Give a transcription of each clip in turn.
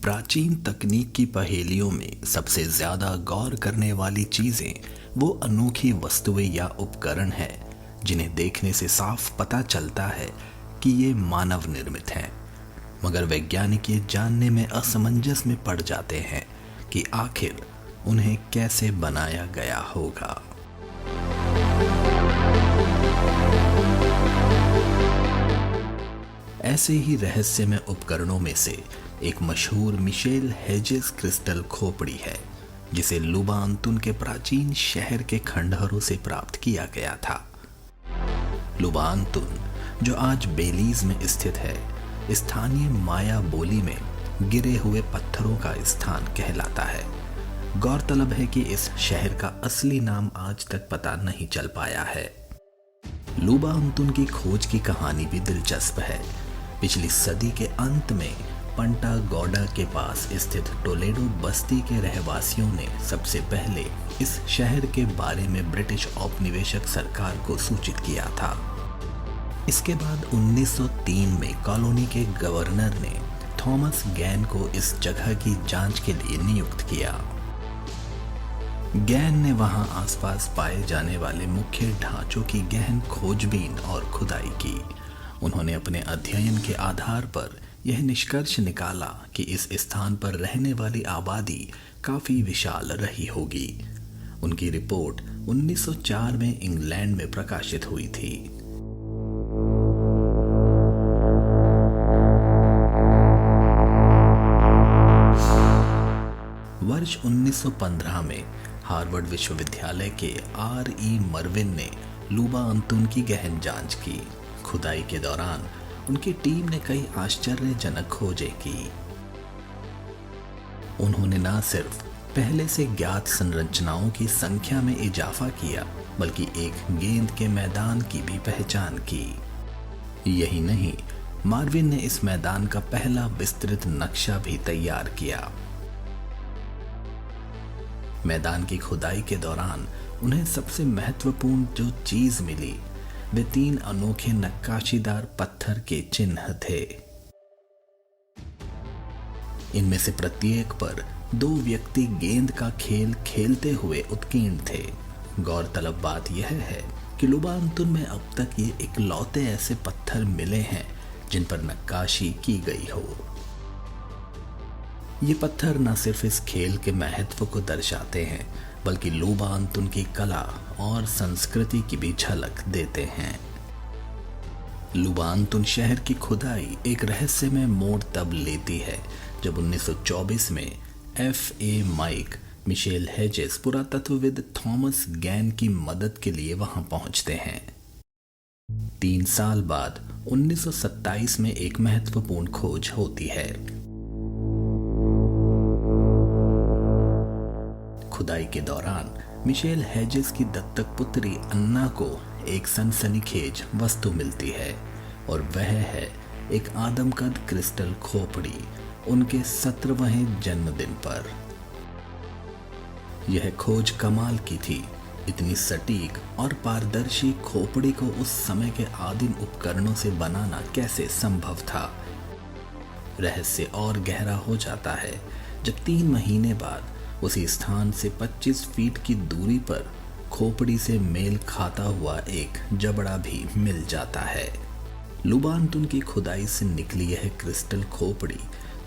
प्राचीन तकनीक की पहेलियों में सबसे ज्यादा गौर करने वाली चीजें वो अनोखी वस्तुएं या उपकरण हैं जिन्हें देखने से साफ पता चलता है कि ये मानव निर्मित हैं, मगर वैज्ञानिक ये जानने में असमंजस में पड़ जाते हैं कि आखिर उन्हें कैसे बनाया गया होगा। ऐसे ही रहस्यमय उपकरणों में से एक मशहूर मिशेल हेजेस क्रिस्टल खोपड़ी है, जिसे लुबांतुन के प्राचीन शहर के खंडहरों से प्राप्त किया गया था। लुबांतुन, जो आज बेलीज में स्थित है, स्थानीय माया बोली में गिरे हुए पत्थरों का स्थान कहलाता है। गौरतलब है कि इस शहर का असली नाम आज तक पता नहीं चल पाया है। लुबांतुन की खोज की कहानी भी दिलचस्प है। पिछली सदी के अंत में पंटागोडा के पास स्थित टोलेडो बस्ती के रहवासियों ने सबसे पहले इस शहर के बारे में ब्रिटिश औपनिवेशिक सरकार को सूचित किया था। इसके बाद 1903 में कॉलोनी के गवर्नर ने थॉमस गैन को इस जगह की जांच के लिए नियुक्त किया। गैन ने वहां आसपास पाए जाने वाले मुख्य ढांचों की गहन खोजबीन और खुदाई की। उन्होंने अपने अध्ययन के आधार पर यह निष्कर्ष निकाला कि इस स्थान पर रहने वाली आबादी काफी विशाल रही होगी। उनकी रिपोर्ट 1904 में इंग्लैंड में प्रकाशित हुई थी। वर्ष 1915 में हार्वर्ड विश्वविद्यालय के R.E. मर्विन ने लुबांतुन की गहन जांच की। खुदाई के दौरान उनकी टीम ने कई आश्चर्यजनक खोजें की। उन्होंने न सिर्फ पहले से ज्ञात संरचनाओं की संख्या में इजाफा किया, बल्कि एक गेंद के मैदान की भी पहचान की। यही नहीं, मार्विन ने इस मैदान का पहला विस्तृत नक्शा भी तैयार किया। मैदान की खुदाई के दौरान उन्हें सबसे महत्वपूर्ण जो चीज मिली वे 3 अनोखे नक्काशीदार पत्थर के चिन्ह थे। इनमें से प्रत्येक पर 2 व्यक्ति गेंद का खेल खेलते हुए उत्कीर्ण थे। गौरतलब बात यह है कि लुबांतुन में अब तक ये इकलौते ऐसे पत्थर मिले हैं जिन पर नक्काशी की गई हो। ये पत्थर न सिर्फ इस खेल के महत्व को दर्शाते हैं, बल्कि लुबांतुन की कला और संस्कृति की भी झलक देते हैं। लुबांतुन शहर की खुदाई एक रहस्यमय मोड़ तब लेती है जब 1924 में F.A. माइक मिशेल हेजेस पुरातत्वविद थॉमस गैन की मदद के लिए वहां पहुंचते हैं। 3 साल बाद 1927 में एक महत्वपूर्ण खोज होती है। खुदाई के दौरान मिशेल हेजेस की दत्तक पुत्री अन्ना को एक सनसनीखेज वस्तु मिलती है, और वह है एक आदमकद क्रिस्टल खोपड़ी उनके 17वें जन्मदिन पर। यह खोज कमाल की थी। इतनी सटीक और पारदर्शी खोपड़ी को उस समय के आदिम उपकरणों से बनाना कैसे संभव था? रहस्य और गहरा हो जाता है जब 3 महीने बाद उसी स्थान से 25 फीट की दूरी पर खोपड़ी से मेल खाता हुआ एक जबड़ा भी मिल जाता है। लुबांतुन की खुदाई से निकली यह क्रिस्टल खोपड़ी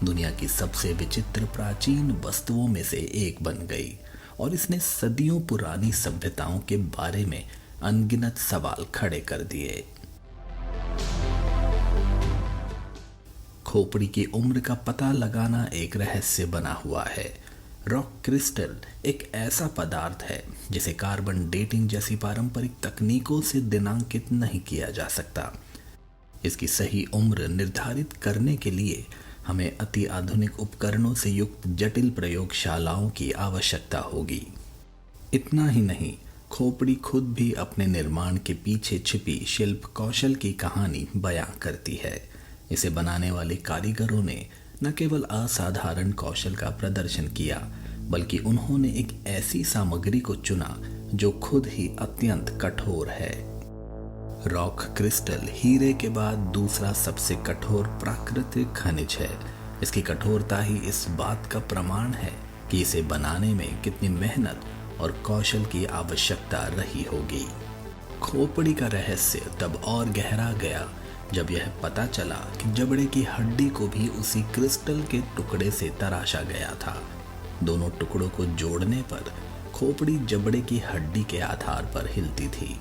दुनिया की सबसे विचित्र प्राचीन वस्तुओं में से एक बन गई, और इसने सदियों पुरानी सभ्यताओं के बारे में अनगिनत सवाल खड़े कर दिए। खोपड़ी की उम्र का पता लगाना एक रहस्य बना हुआ है। रॉक क्रिस्टल एक ऐसा पदार्थ है जिसे कार्बन डेटिंग जैसी पारंपरिक तकनीकों से दिनांकित नहीं किया जा सकता। इसकी सही उम्र निर्धारित करने के लिए हमें अति आधुनिक उपकरणों से युक्त जटिल प्रयोगशालाओं की आवश्यकता होगी। इतना ही नहीं, खोपड़ी खुद भी अपने निर्माण के पीछे छिपी शिल्प कौशल की कहानी बयां करती है। इसे बनाने वाले कारीगरों ने न केवल असाधारण कौशल का प्रदर्शन किया, बल्कि उन्होंने एक ऐसी सामग्री को चुना जो खुद ही अत्यंत कठोर है। रॉक क्रिस्टल हीरे के बाद दूसरा सबसे कठोर प्राकृतिक खनिज है। इसकी कठोरता ही इस बात का प्रमाण है कि इसे बनाने में कितनी मेहनत और कौशल की आवश्यकता रही होगी। खोपड़ी का रहस्य तब और गहरा गया जब यह पता चला कि जबड़े की हड्डी को भी उसी क्रिस्टल के टुकड़े से तराशा गया था। दोनों टुकड़ों को जोड़ने पर खोपड़ी जबड़े की हड्डी के आधार पर हिलती थी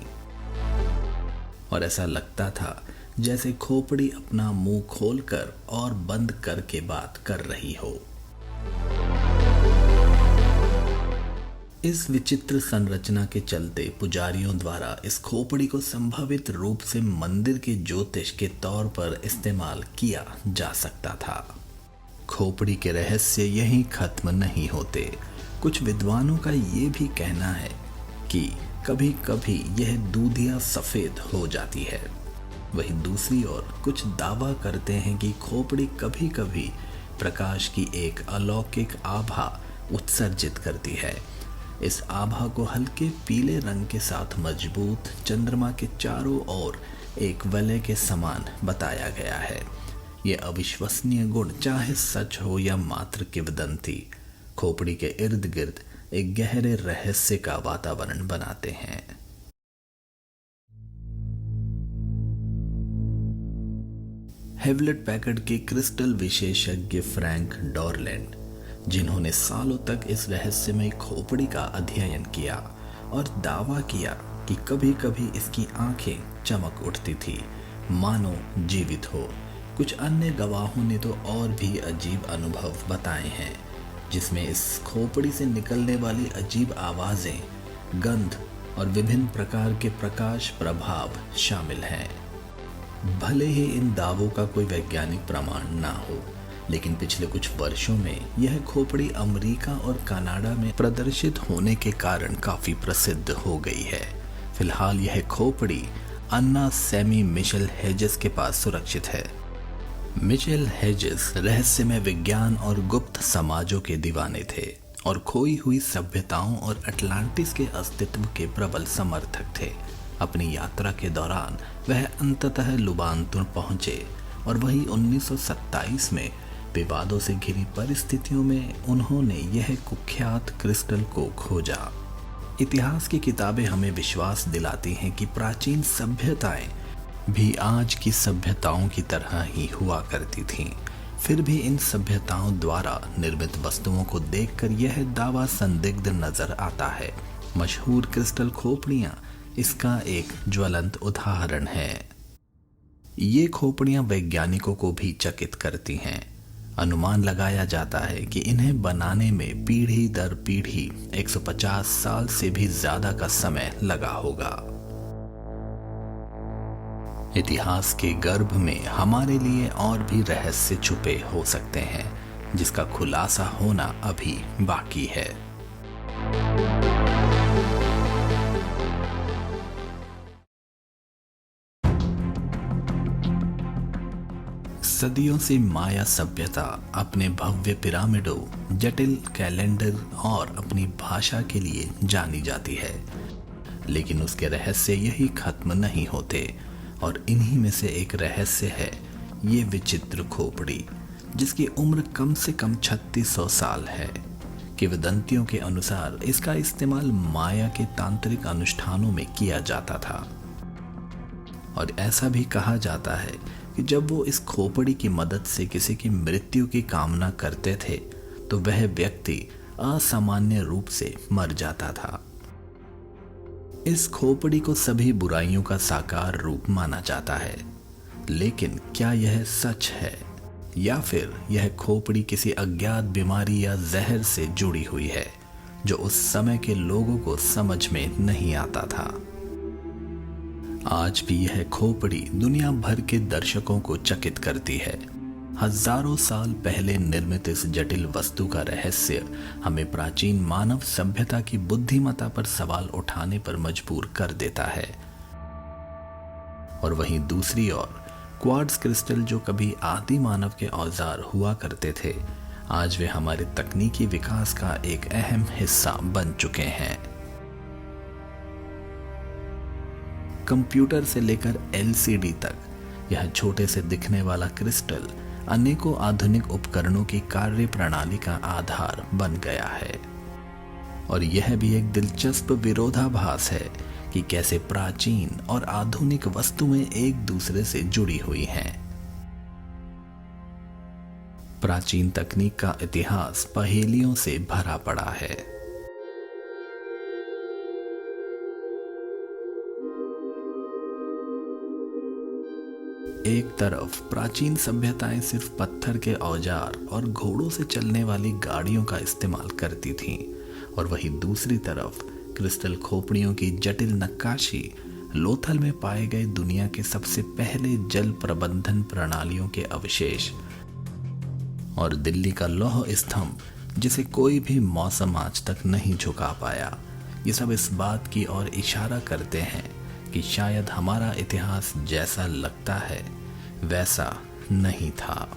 और ऐसा लगता था जैसे खोपड़ी अपना मुंह खोलकर और बंद करके बात कर रही हो। इस विचित्र संरचना के चलते पुजारियों द्वारा इस खोपड़ी को संभावित रूप से मंदिर के ज्योतिष के तौर पर इस्तेमाल किया जा सकता था। खोपड़ी के रहस्य यहीं खत्म नहीं होते। कुछ विद्वानों का ये भी कहना है कि कभी कभी यह दूधिया सफेद हो जाती है। वहीं दूसरी ओर कुछ दावा करते हैं कि खोपड़ी कभी कभी प्रकाश की एक अलौकिक आभा उत्सर्जित करती है। इस आभा को हल्के पीले रंग के साथ मजबूत चंद्रमा के चारों ओर एक वलय के समान बताया गया है। ये अविश्वसनीय गुण चाहे सच हो या मात्र किंवदंती, खोपड़ी के इर्द गिर्द एक गहरे रहस्य का वातावरण बनाते हैं। हेवलेट पैकर्ड के क्रिस्टल विशेषज्ञ फ्रैंक डॉरलैंड, जिन्होंने सालों तक इस रहस्यमय खोपड़ी का अध्ययन किया और दावा किया कि कभी कभी इसकी आंखें चमक उठती थी, मानो जीवित हो। कुछ अन्य गवाहों ने तो और भी अजीब अनुभव बताए हैं, जिसमें इस खोपड़ी से निकलने वाली अजीब आवाजें, गंध और विभिन्न प्रकार के प्रकाश प्रभाव शामिल हैं। भले ही इन दावों का कोई वैज्ञानिक प्रमाण ना हो, लेकिन पिछले कुछ वर्षों में यह खोपड़ी अमेरिका और कनाडा में प्रदर्शित होने के कारण काफी प्रसिद्ध हो गई है। फिलहाल यह खोपड़ी अन्ना सैमी मिशेल हेजेस के पास सुरक्षित है। मिशेल हेजेस रहस्यमय विज्ञान और गुप्त समाजों के दीवाने थे और खोई हुई सभ्यताओं और अटलांटिस के अस्तित्व के प्रबल समर्थक थे। अपनी यात्रा के दौरान वह अंततः लुबानतुर पहुंचे और वही 1927 में विवादों से घिरी परिस्थितियों में उन्होंने यह कुख्यात क्रिस्टल को खोजा। इतिहास की किताबें हमें विश्वास दिलाती हैं कि प्राचीन सभ्यताएं भी आज की सभ्यताओं की तरह ही हुआ करती थीं। फिर भी इन सभ्यताओं द्वारा निर्मित वस्तुओं को देखकर यह दावा संदिग्ध नजर आता है। मशहूर क्रिस्टल खोपड़ियां इसका एक ज्वलंत उदाहरण है। ये खोपड़ियां वैज्ञानिकों को भी चकित करती हैं। अनुमान लगाया जाता है कि इन्हें बनाने में पीढ़ी दर पीढ़ी 150 साल से भी ज्यादा का समय लगा होगा। इतिहास के गर्भ में हमारे लिए और भी रहस्य छुपे हो सकते हैं, जिसका खुलासा होना अभी बाकी है। सदियों से माया सभ्यता अपने भव्य पिरामिडों, जटिल कैलेंडर और अपनी भाषा के लिए जानी जाती है, लेकिन उसके रहस्य यही खत्म नहीं होते और इन्हीं में से एक रहस्य है ये विचित्र खोपड़ी, जिसकी उम्र कम से कम 3600 साल है। किंवदंतियों के अनुसार इसका इस्तेमाल माया के तांत्रिक अनुष्ठानों में किया जाता था और ऐसा भी कहा जाता है कि जब वो इस खोपड़ी की मदद से किसी की मृत्यु की कामना करते थे तो वह व्यक्ति असामान्य रूप से मर जाता था। इस खोपड़ी को सभी बुराइयों का साकार रूप माना जाता है, लेकिन क्या यह सच है या फिर यह खोपड़ी किसी अज्ञात बीमारी या जहर से जुड़ी हुई है जो उस समय के लोगों को समझ में नहीं आता था। आज भी यह खोपड़ी दुनिया भर के दर्शकों को चकित करती है। हजारों साल पहले निर्मित इस जटिल वस्तु का रहस्य हमें प्राचीन मानव सभ्यता की बुद्धिमत्ता पर सवाल उठाने पर मजबूर कर देता है। और वहीं दूसरी ओर क्वार्ट्ज क्रिस्टल, जो कभी आदि मानव के औजार हुआ करते थे, आज वे हमारे तकनीकी विकास का एक अहम हिस्सा बन चुके हैं। कंप्यूटर से लेकर एलसीडी तक यह छोटे से दिखने वाला क्रिस्टल अनेकों आधुनिक उपकरणों की कार्य प्रणाली का आधार बन गया है। और यह भी एक दिलचस्प विरोधाभास है कि कैसे प्राचीन और आधुनिक वस्तुएं एक दूसरे से जुड़ी हुई हैं। प्राचीन तकनीक का इतिहास पहेलियों से भरा पड़ा है। एक तरफ प्राचीन सभ्यताएं सिर्फ पत्थर के औजार और घोड़ों से चलने वाली गाड़ियों का इस्तेमाल करती थीं, और वहीं दूसरी तरफ क्रिस्टल खोपड़ियों की जटिल नक्काशी लोथल में पाए गए दुनिया के सबसे पहले जल प्रबंधन प्रणालियों के अवशेष, और दिल्ली का लौह स्तंभ जिसे कोई भी मौसम आज तक नहीं झुका पाया, ये सब इस बात की ओर इशारा करते हैं कि शायद हमारा इतिहास जैसा लगता है वैसा नहीं था।